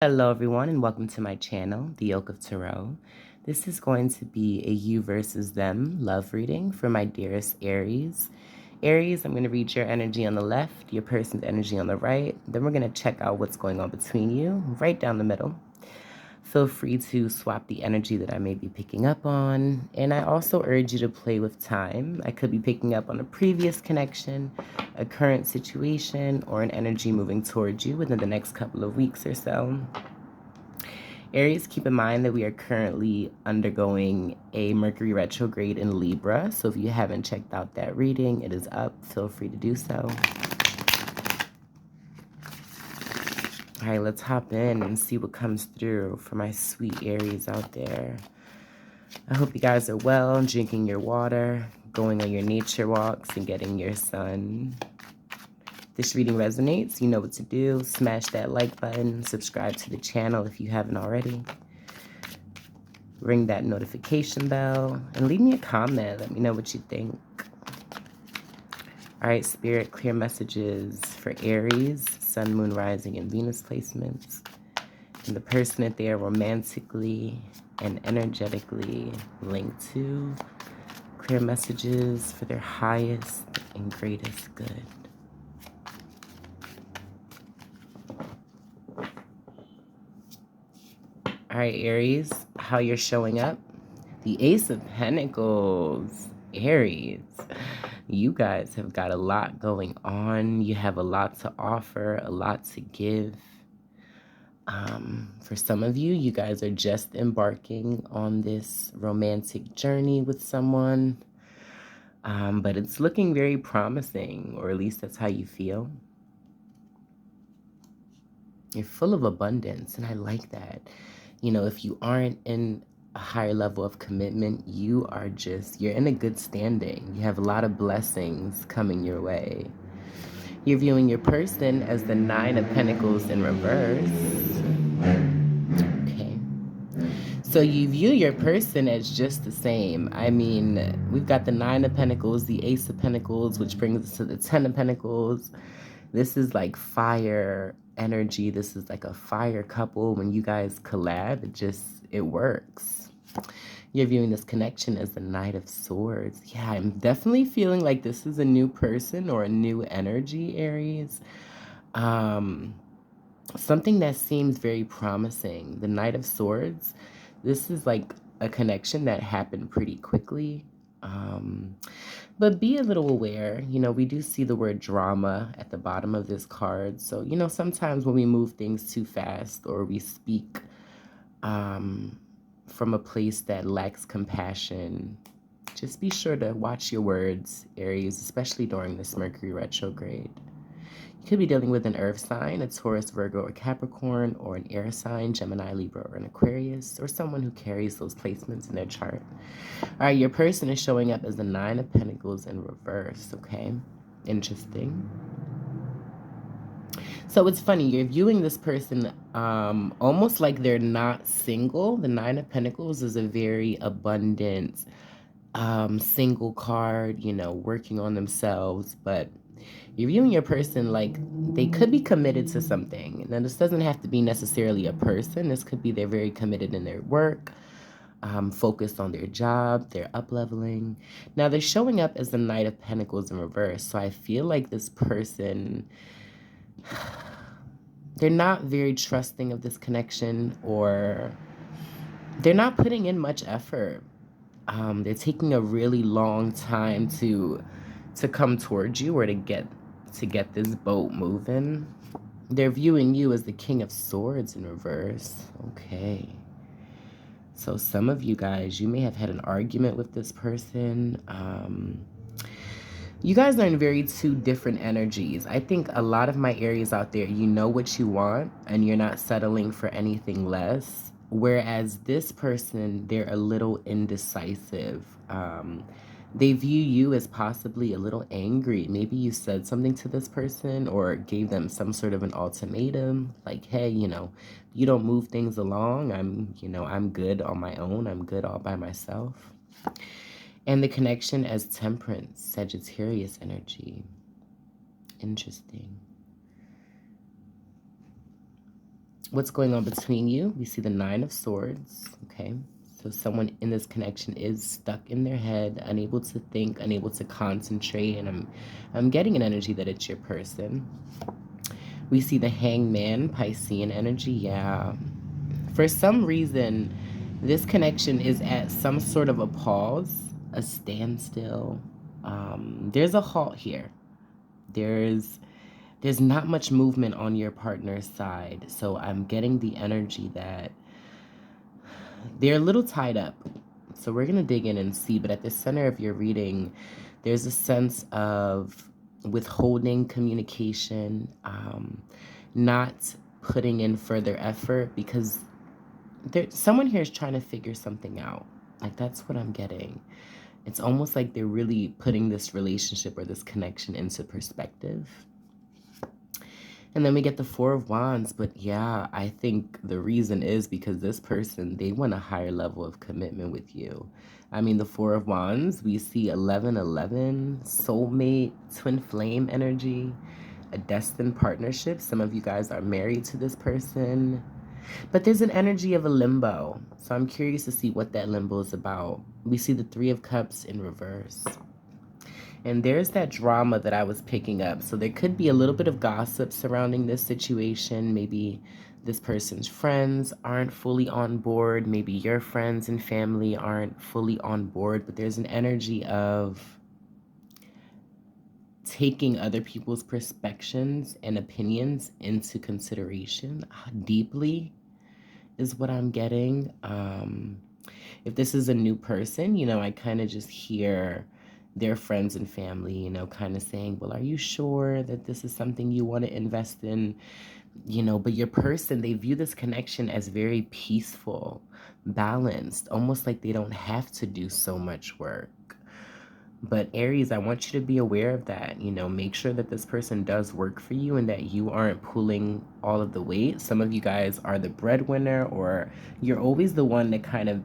Hello everyone and welcome to my channel, The Yoke of Tarot. This is going to be a you versus them love reading for my dearest Aries. Aries, I'm going to read your energy on the left, your person's energy on the right. Then we're going to check out what's going on between you, right down the middle. Feel free to swap the energy that I may be picking up on. And I also urge you to play with time. I could be picking up on a previous connection, a current situation, or an energy moving towards you within the next couple of weeks or so. Aries, keep in mind that we are currently undergoing a Mercury retrograde in Libra. So if you haven't checked out that reading, it is up. Feel free to do so. All right, let's hop in and see what comes through for my sweet Aries out there. I hope you guys are well, drinking your water, going on your nature walks, and getting your sun. If this reading resonates, you know what to do. Smash that like button, subscribe to the channel if you haven't already. Ring that notification bell, and leave me a comment. Let me know what you think. All right, Spirit, clear messages for Aries, Sun, Moon, Rising, and Venus placements, and the person that they are romantically and energetically linked to. Clear messages for their highest and greatest good. All right, Aries, how you're showing up. The Ace of Pentacles, Aries. You guys have got a lot going on. You have a lot to offer, a lot to give. For some of you, you guys are just embarking on this romantic journey with someone. But it's looking very promising, or at least that's how you feel. You're full of abundance, and I like that. You know, if you aren't in a higher level of commitment, you're in a good standing. You have a lot of blessings coming your way. You're viewing your person as the Nine of Pentacles in reverse. Okay. So you view your person as just the same. I mean, we've got the Nine of Pentacles, the Ace of Pentacles, which brings us to the Ten of Pentacles. This is like fire energy. This is like a fire couple. When you guys collab, it works. You're viewing this connection as the Knight of Swords. Yeah, I'm definitely feeling like this is a new person or a new energy, Aries. Something that seems very promising. The Knight of Swords, this is like a connection that happened pretty quickly. But be a little aware. You know, we do see the word drama at the bottom of this card. So, you know, sometimes when we move things too fast or we speak from a place that lacks compassion, just be sure to watch your words, Aries, especially during this Mercury retrograde. You could be dealing with an earth sign, a Taurus, Virgo, or Capricorn, or an air sign, Gemini, Libra, or an Aquarius, or someone who carries those placements in their chart. All right, your person is showing up as the Nine of Pentacles in reverse, okay? Interesting. So it's funny, you're viewing this person almost like they're not single. The Nine of Pentacles is a very abundant single card, you know, working on themselves, but you're viewing your person like they could be committed to something. Now, this doesn't have to be necessarily a person. This could be they're very committed in their work, focused on their job, they're up-leveling. Now, they're showing up as the Knight of Pentacles in reverse, so I feel like this person, they're not very trusting of this connection, or they're not putting in much effort. They're taking a really long time to come towards you or to get this boat moving. They're viewing you as the King of Swords in reverse. Okay. So some of you guys, you may have had an argument with this person. You guys are in very two different energies. I think a lot of my Aries out there, you know what you want and you're not settling for anything less. Whereas this person, they're a little indecisive. They view you as possibly a little angry. Maybe you said something to this person or gave them some sort of an ultimatum. Like, hey, you know, you don't move things along. I'm good on my own. I'm good all by myself. And the connection as Temperance, Sagittarius energy. Interesting. What's going on between you? We see the Nine of Swords, okay? So someone in this connection is stuck in their head, unable to think, unable to concentrate, and I'm getting an energy that it's your person. We see the Hangman, Piscean energy, yeah. For some reason, this connection is at some sort of a pause, a standstill. There's a halt here. There's not much movement on your partner's side. So I'm getting the energy that they're a little tied up. So we're going to dig in and see. But at the center of your reading, there's a sense of withholding communication, not putting in further effort because someone here is trying to figure something out. Like, that's what I'm getting. It's almost like they're really putting this relationship or this connection into perspective. And then we get the Four of Wands. But yeah, I think the reason is because this person, they want a higher level of commitment with you. I mean, the Four of Wands, we see 1111, soulmate, twin flame energy, a destined partnership. Some of you guys are married to this person. But there's an energy of a limbo. So I'm curious to see what that limbo is about. We see the Three of Cups in reverse. And there's that drama that I was picking up. So there could be a little bit of gossip surrounding this situation. Maybe this person's friends aren't fully on board. Maybe your friends and family aren't fully on board. But there's an energy of taking other people's perspectives and opinions into consideration deeply is what I'm getting. If this is a new person, you know, I kind of just hear their friends and family, you know, kind of saying, well, are you sure that this is something you want to invest in? You know, but your person, they view this connection as very peaceful, balanced, almost like they don't have to do so much work. But Aries, I want you to be aware of that. You know, make sure that this person does work for you and that you aren't pulling all of the weight. Some of you guys are the breadwinner, or you're always the one that kind of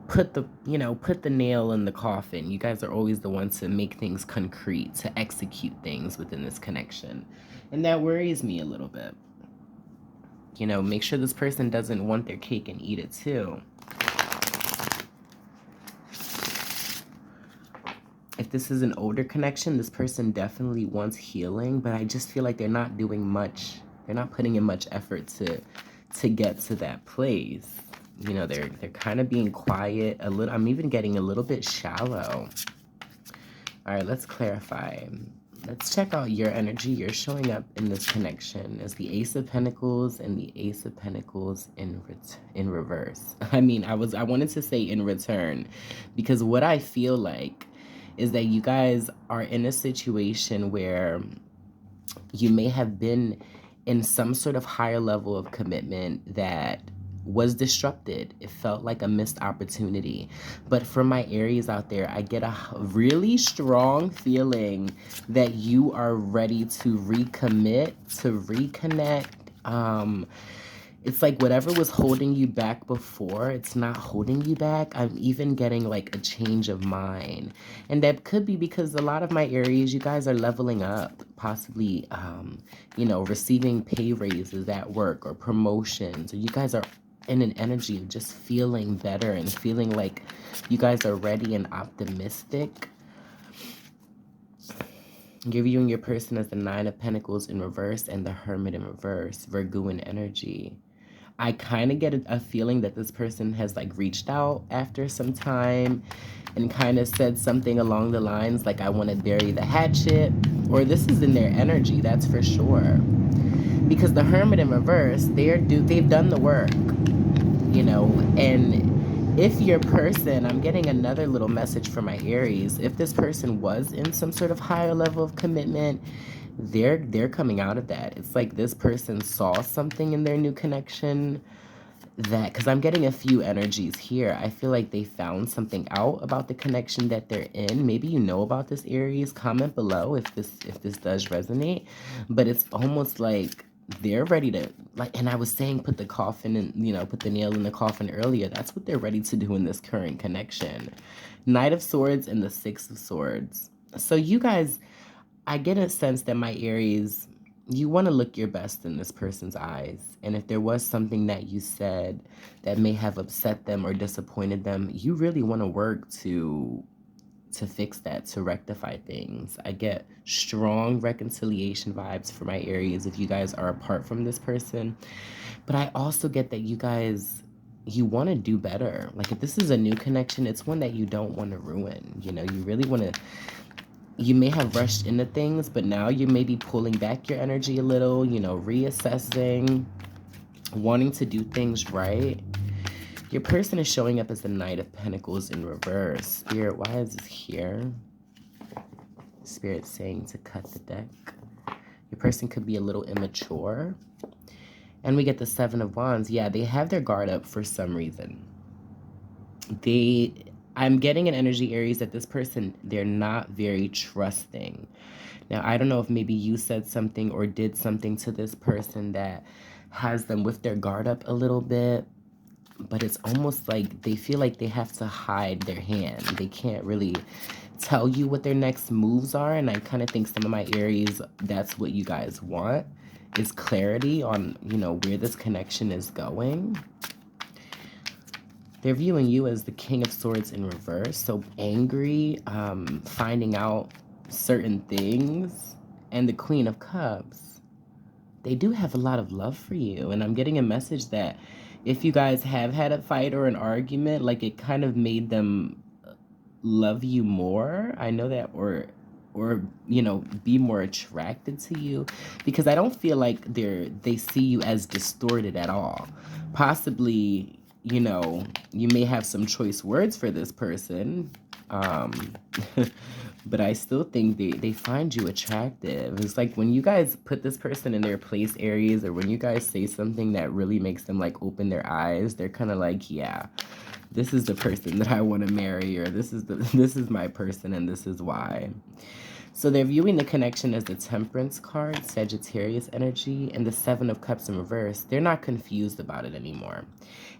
put the nail in the coffin. You guys are always the ones to make things concrete, to execute things within this connection. And that worries me a little bit. You know, make sure this person doesn't want their cake and eat it too. If this is an older connection, this person definitely wants healing, but I just feel like they're not doing much. They're not putting in much effort to get to that place. You know, they're kind of being quiet a little. I'm even getting a little bit shallow. All right, let's clarify. Let's check out your energy. You're showing up in this connection as the Ace of Pentacles and the Ace of Pentacles in reverse. I mean, I wanted to say in return, because what I feel like is that you guys are in a situation where you may have been in some sort of higher level of commitment that was disrupted. It felt like a missed opportunity. But for my Aries out there, I get a really strong feeling that you are ready to recommit, to reconnect. It's like whatever was holding you back before, it's not holding you back. I'm even getting like a change of mind. And that could be because a lot of my Aries, you guys are leveling up, possibly, you know, receiving pay raises at work or promotions. Or you guys are in an energy of just feeling better and feeling like you guys are ready and optimistic. You're viewing your person as the Nine of Pentacles in reverse and the Hermit in reverse, Virgoan energy. I kind of get a feeling that this person has like reached out after some time and kind of said something along the lines like, I want to bury the hatchet, or this is in their energy, that's for sure. Because the Hermit in reverse, they've done the work, you know. And if your person, I'm getting another little message for my Aries, if this person was in some sort of higher level of commitment, they're coming out of that. It's like this person saw something in their new connection that, because I'm getting a few energies here, I feel like they found something out about the connection that they're in. Maybe you know about this, Aries. Comment below if this does resonate. But it's almost like they're ready to, like, and I was saying put the coffin and, you know, put the nail in the coffin earlier. That's what they're ready to do in this current connection. Knight of Swords and the Six of Swords. So you guys, I get a sense that my Aries, you want to look your best in this person's eyes. And if there was something that you said that may have upset them or disappointed them, you really want to work to fix that, to rectify things. I get strong reconciliation vibes for my Aries if you guys are apart from this person. But I also get that you want to do better. Like if this is a new connection, it's one that you don't want to ruin. You know, you really want to, you may have rushed into things, but now you may be pulling back your energy a little, you know, reassessing, wanting to do things right. Your person is showing up as the Knight of Pentacles in reverse. Spirit, why is this here? Spirit saying to cut the deck. Your person could be a little immature. And we get the Seven of Wands. Yeah, they have their guard up for some reason. I'm getting an energy, Aries, that this person, they're not very trusting. Now, I don't know if maybe you said something or did something to this person that has them with their guard up a little bit. But it's almost like they feel like they have to hide their hand. They can't really tell you what their next moves are. And I kind of think some of my Aries, that's what you guys want, is clarity on, you know, where this connection is going. They're viewing you as the King of Swords in reverse. So angry, finding out certain things. And the Queen of Cups. They do have a lot of love for you. And I'm getting a message that if you guys have had a fight or an argument, like it kind of made them love you more. I know that, or you know, be more attracted to you, because I don't feel like they see you as distorted at all. Possibly, you know, you may have some choice words for this person, but I still think they find you attractive. It's like when you guys put this person in their place, Aries, or when you guys say something that really makes them like open their eyes, they're kind of like, yeah, this is the person that I want to marry, or this is my person and this is why. So they're viewing the connection as the Temperance card, Sagittarius energy, and the Seven of Cups in reverse. They're not confused about it anymore.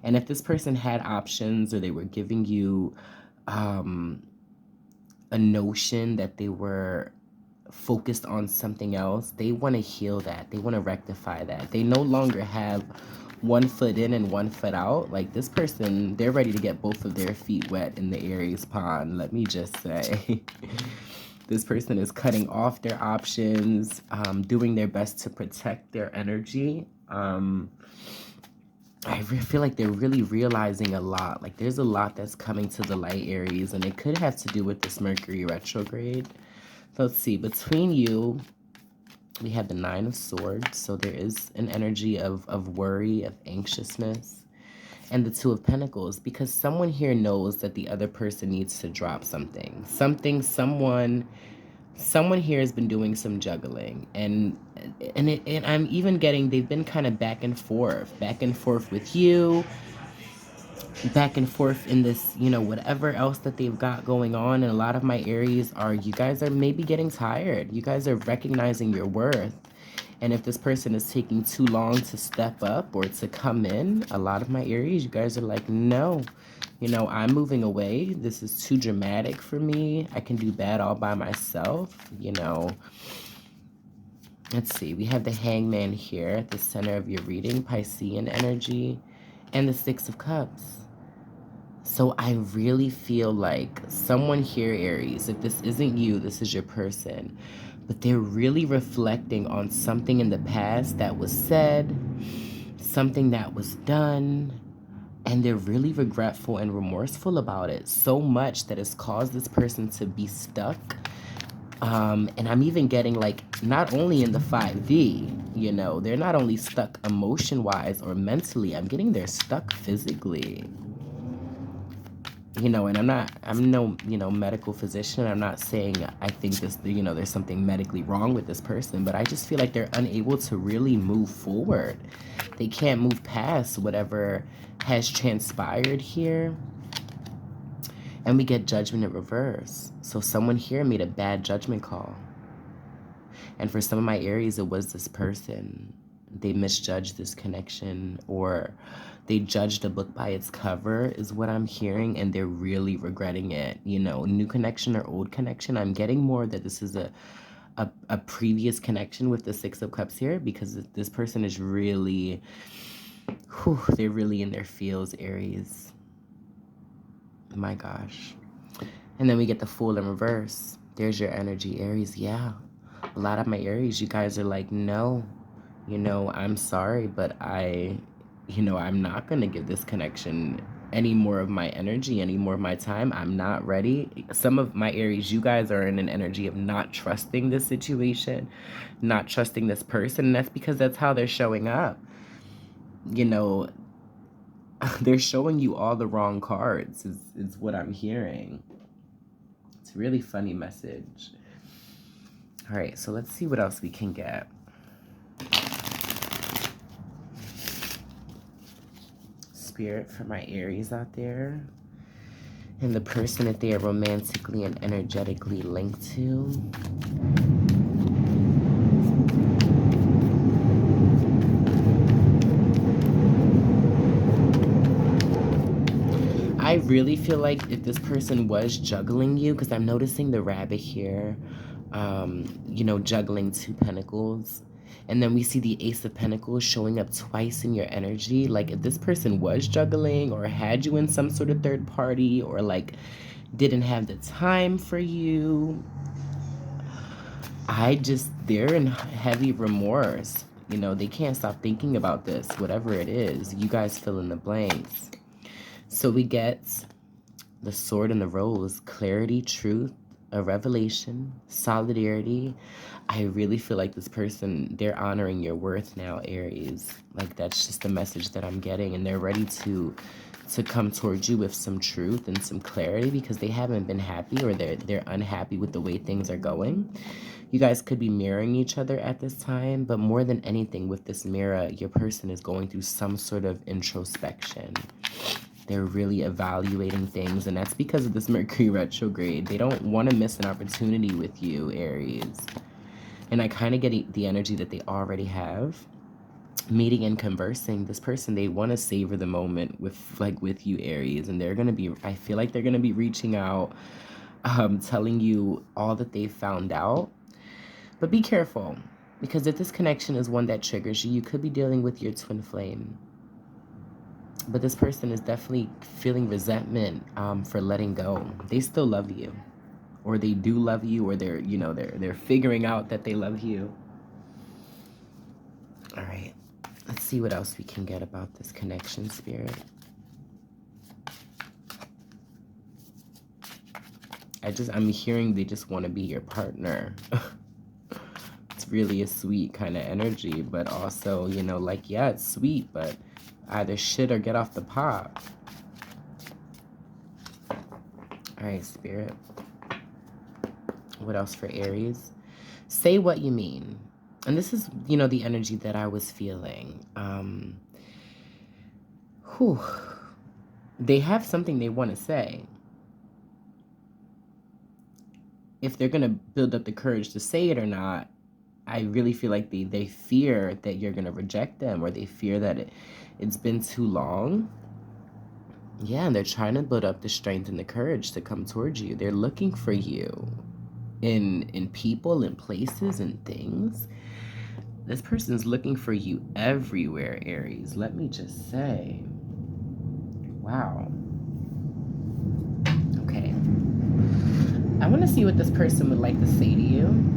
And if this person had options, or they were giving you a notion that they were focused on something else, they want to heal that. They want to rectify that. They no longer have one foot in and one foot out. Like this person, they're ready to get both of their feet wet in the Aries pond. Let me just say. This person is cutting off their options, doing their best to protect their energy. I feel like they're really realizing a lot. Like there's a lot that's coming to the light, Aries, and it could have to do with this Mercury retrograde. Let's see, between you, we have the Nine of Swords. So there is an energy of worry, of anxiousness. And the Two of Pentacles, because someone here knows that the other person needs to drop something. Someone here has been doing some juggling, and I'm even getting, they've been kind of back and forth with you, back and forth in this, you know, whatever else that they've got going on. And a lot of my Aries are, you guys are maybe getting tired. You guys are recognizing your worth. And if this person is taking too long to step up or to come in, a lot of my Aries, you guys are like, no, you know, I'm moving away. This is too dramatic for me. I can do bad all by myself, you know. Let's see. We have the Hangman here at the center of your reading, Piscean energy, and the Six of Cups. So I really feel like someone here, Aries, if this isn't you, this is your person, but they're really reflecting on something in the past that was said, something that was done, and they're really regretful and remorseful about it, so much that it's caused this person to be stuck. And I'm even getting like, not only in the 5D, you know, they're not only stuck emotion-wise or mentally, I'm getting they're stuck physically. You know, and I'm no, you know, medical physician. I'm not saying I think this, you know, there's something medically wrong with this person, but I just feel like they're unable to really move forward. They can't move past whatever has transpired here. And we get Judgment in reverse. So someone here made a bad judgment call. And for some of my Aries, it was this person. They misjudged this connection, or they judged a book by its cover, is what I'm hearing, and they're really regretting it. You know, new connection or old connection. I'm getting more that this is a previous connection with the Six of Cups here, because this person is really, they're really in their feels, Aries. My gosh. And then we get the Fool in reverse. There's your energy, Aries. Yeah. A lot of my Aries, you guys are like, no, I'm sorry, but I'm not going to give this connection any more of my energy, any more of my time. I'm not ready. Some of my Aries, you guys are in an energy of not trusting this situation, not trusting this person. And that's because that's how they're showing up. They're showing you all the wrong cards is what I'm hearing. It's a really funny message. All right, so let's see what else we can get. Spirit for my Aries out there. And the person that they are romantically and energetically linked to. I really feel like if this person was juggling you, because I'm noticing the rabbit here, juggling 2 pentacles. And then we see the Ace of Pentacles showing up twice in your energy. Like if this person was juggling or had you in some sort of third party, or like didn't have the time for you, they're in heavy remorse. They can't stop thinking about this, whatever it is. You guys fill in the blanks. So we get the Sword and the Rose, clarity, truth, a revelation, solidarity. I really feel like this person, they're honoring your worth now, Aries. Like that's just the message that I'm getting, and they're ready to come towards you with some truth and some clarity, because they haven't been happy, or they're unhappy with the way things are going. You guys could be mirroring each other at this time, but more than anything with this mirror, your person is going through some sort of introspection. They're really evaluating things, and that's because of this Mercury retrograde. They don't want to miss an opportunity with you, Aries. And I kind of get the energy that they already have. Meeting and conversing, this person, they want to savor the moment with you, Aries. And they're going to be, I feel like they're going to be reaching out, telling you all that they've found out. But be careful, because if this connection is one that triggers you, you could be dealing with your twin flame. But this person is definitely feeling resentment for letting go. They still love you, or they do love you, or they're figuring out that they love you. All right, let's see what else we can get about this connection, Spirit. I'm hearing they just want to be your partner. It's really a sweet kind of energy, but also, yeah, it's sweet, but either shit or get off the pot. All right, Spirit. What else for Aries? Say what you mean. And this is, the energy that I was feeling. They have something they want to say. If they're going to build up the courage to say it or not, I really feel like they fear that you're going to reject them, or they fear that it's been too long. Yeah, and they're trying to build up the strength and the courage to come towards you. They're looking for you in people and places and things. This person's looking for you everywhere, Aries. Let me just say. Wow. Okay. I want to see what this person would like to say to you.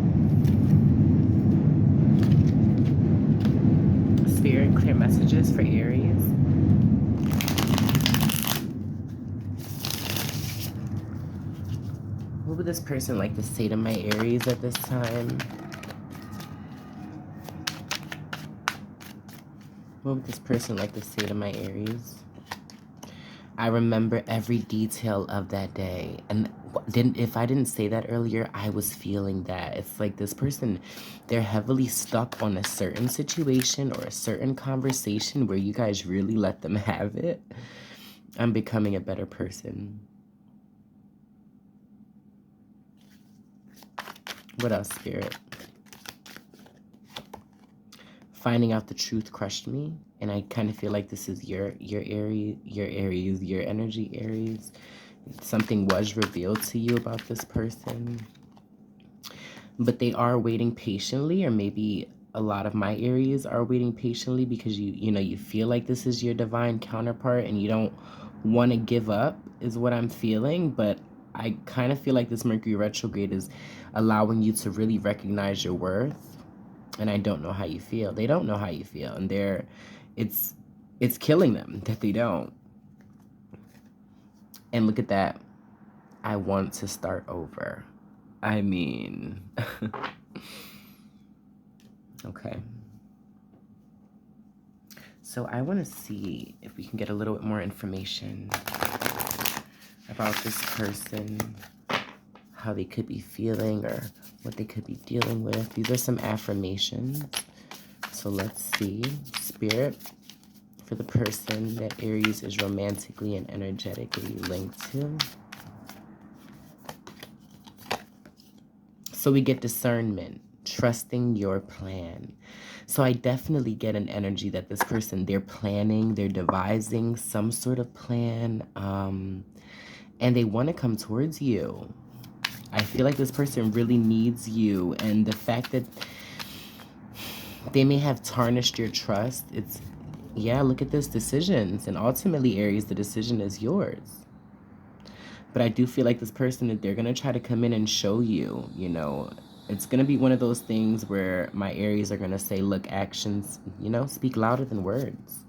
Spirit, clear messages for Aries. What would this person like to say to my Aries at this time? What would this person like to say to my Aries? I remember every detail of that day. And if I didn't say that earlier, I was feeling that. It's like this person, they're heavily stuck on a certain situation or a certain conversation where you guys really let them have it. I'm becoming a better person. What else, Spirit? Finding out the truth crushed me. And I kind of feel like this is your Aries, your energy, Aries. Something was revealed to you about this person. but they are waiting patiently, or maybe a lot of my Aries are waiting patiently because you feel like this is your divine counterpart and you don't want to give up, is what I'm feeling. But I kind of feel like this Mercury retrograde is allowing you to really recognize your worth. And I don't know how you feel. They don't know how you feel, and it's it's killing them that they don't. And look at that. I want to start over. I mean, okay. So I want to see if we can get a little bit more information about this person, how they could be feeling or what they could be dealing with. These are some affirmations. So let's see. Spirit, for the person that Aries is romantically and energetically linked to. So we get discernment, trusting your plan. So I definitely get an energy that this person, they're planning, they're devising some sort of plan, and they want to come towards you. I feel like this person really needs you, and the fact that they may have tarnished your trust, yeah, look at this, decisions. And ultimately, Aries, the decision is yours. But I do feel like this person, that they're going to try to come in and show you, it's going to be one of those things where my Aries are going to say, look, actions, speak louder than words.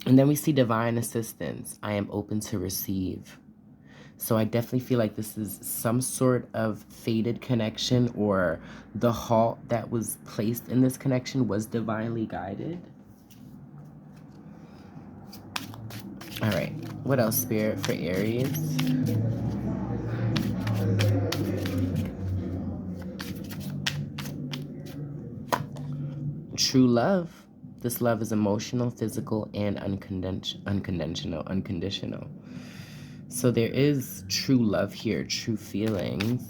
And then we see divine assistance. I am open to receive. So I definitely feel like this is some sort of fated connection, or the halt that was placed in this connection was divinely guided. All right. What else, Spirit, for Aries? True love. This love is emotional, physical, and unconditional. So there is true love here, true feelings.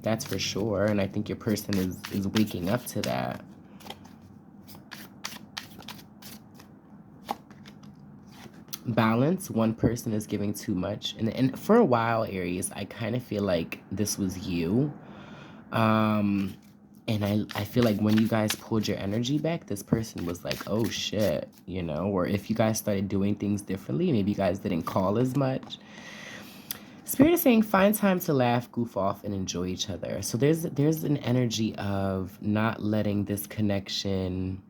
That's for sure. And I think your person is waking up to that. Balance. One person is giving too much. And for a while, Aries, I kind of feel like this was you. And I feel like when you guys pulled your energy back, this person was like, oh shit, or if you guys started doing things differently, maybe you guys didn't call as much. Spirit is saying find time to laugh, goof off, and enjoy each other. So there's an energy of not letting this connection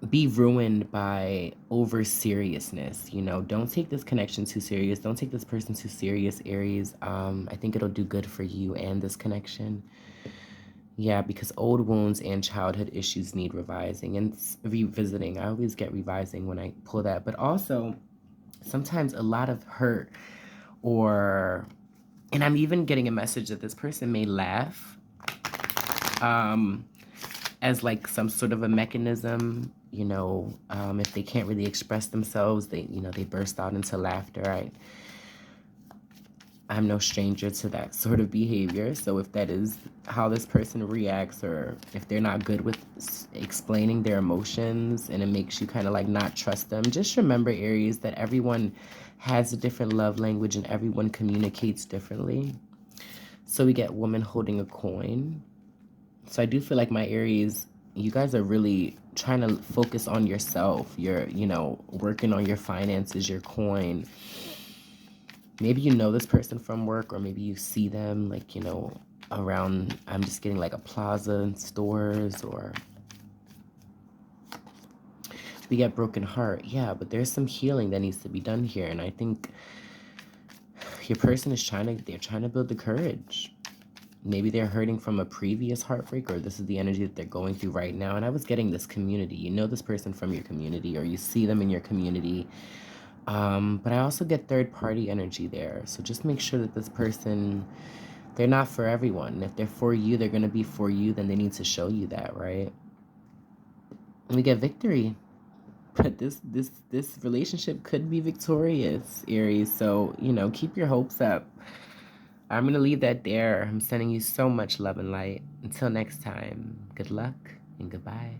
be ruined by over seriousness. Don't take this connection too serious. Don't take this person too serious, Aries. I think it'll do good for you and this connection. Yeah, because old wounds and childhood issues need revising and revisiting. I always get revising when I pull that. But also, sometimes a lot of hurt, and I'm even getting a message that this person may laugh as like some sort of a mechanism, if they can't really express themselves, they burst out into laughter. I'm no stranger to that sort of behavior. So if that is how this person reacts, or if they're not good with explaining their emotions and it makes you kind of like not trust them, just remember, Aries, that everyone has a different love language and everyone communicates differently. So we get woman holding a coin. So I do feel like my Aries, you guys are really trying to focus on yourself. You're, working on your finances, your coin. Maybe you know this person from work, or maybe you see them like, around, I'm just getting like a plaza and stores, or we get broken heart. Yeah, but there's some healing that needs to be done here. And I think your person is they're trying to build the courage. Maybe they're hurting from a previous heartbreak, or this is the energy that they're going through right now. And I was getting this community. You know this person from your community, or you see them in your community. But I also get third-party energy there. So just make sure that this person, they're not for everyone. And if they're for you, they're going to be for you. Then they need to show you that, right? And we get victory. But this relationship could be victorious, Aries. So, keep your hopes up. I'm going to leave that there. I'm sending you so much love and light. Until next time, good luck and goodbye.